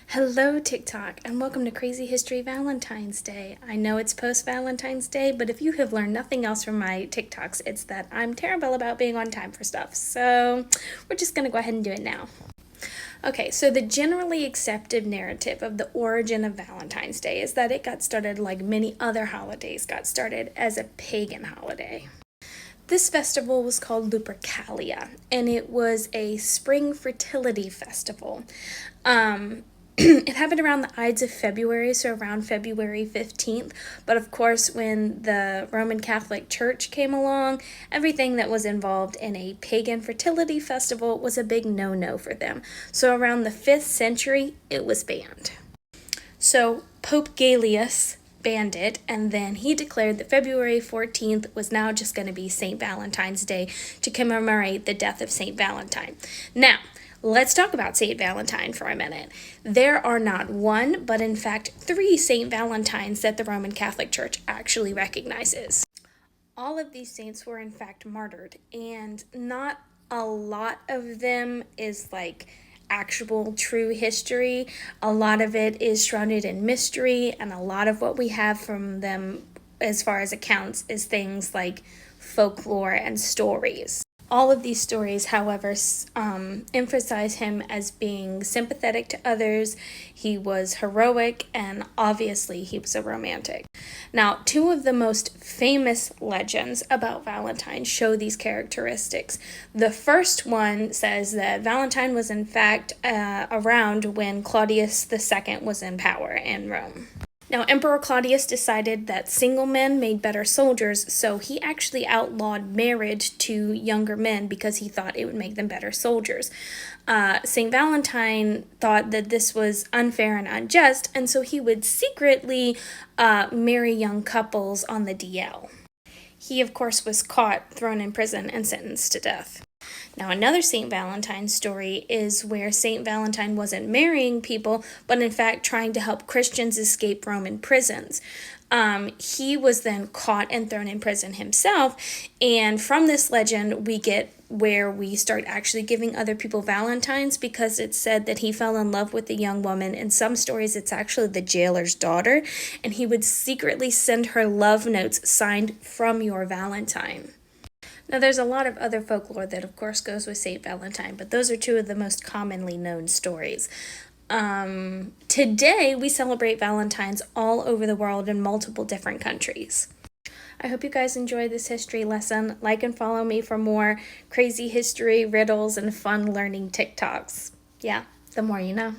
Hello, TikTok, and welcome to Crazy History Valentine's Day. I know it's post Valentine's Day, but if you have learned nothing else from my TikToks, it's that I'm terrible about being on time for stuff. So we're just going to go ahead and do it now. Okay, so the generally accepted narrative of the origin of Valentine's Day is that it got started like many other holidays, got started as a pagan holiday. This festival was called Lupercalia, and it was a spring fertility festival. It happened around the Ides of February, so around February 15th. But of course, when the Roman Catholic Church came along, everything that was involved in a pagan fertility festival was a big no-no for them. So around the 5th century, it was banned. So Pope Gallius banned it, and then he declared that February 14th was now just going to be St. Valentine's Day to commemorate the death of St. Valentine. Now, let's talk about St. Valentine for a minute. There are not one, but in fact 3 St. Valentines that the Roman Catholic Church actually recognizes. All of these saints were in fact martyred, and not a lot of them is like actual true history. A lot of it is shrouded in mystery, and a lot of what we have from them as far as accounts is things like folklore and stories. All of these stories, however, emphasize him as being sympathetic to others. He was heroic, and obviously he was a romantic. Now, 2 of the most famous legends about Valentine show these characteristics. The first one says that Valentine was in fact around when Claudius II was in power in Rome. Now, Emperor Claudius decided that single men made better soldiers, so he actually outlawed marriage to younger men because he thought it would make them better soldiers. St. Valentine thought that this was unfair and unjust, and so he would secretly marry young couples on the DL. He, of course, was caught, thrown in prison, and sentenced to death. Now, another St. Valentine story is where St. Valentine wasn't marrying people, but in fact trying to help Christians escape Roman prisons. He was then caught and thrown in prison himself, and from this legend we get where we start actually giving other people Valentines, because it's said that he fell in love with a young woman. In some stories, it's actually the jailer's daughter, and he would secretly send her love notes signed "From Your Valentine." Now, there's a lot of other folklore that, of course, goes with St. Valentine, but those are 2 of the most commonly known stories. Today, we celebrate Valentines all over the world in multiple different countries. I hope you guys enjoyed this history lesson. Like and follow me for more crazy history, riddles, and fun learning TikToks. Yeah, the more you know.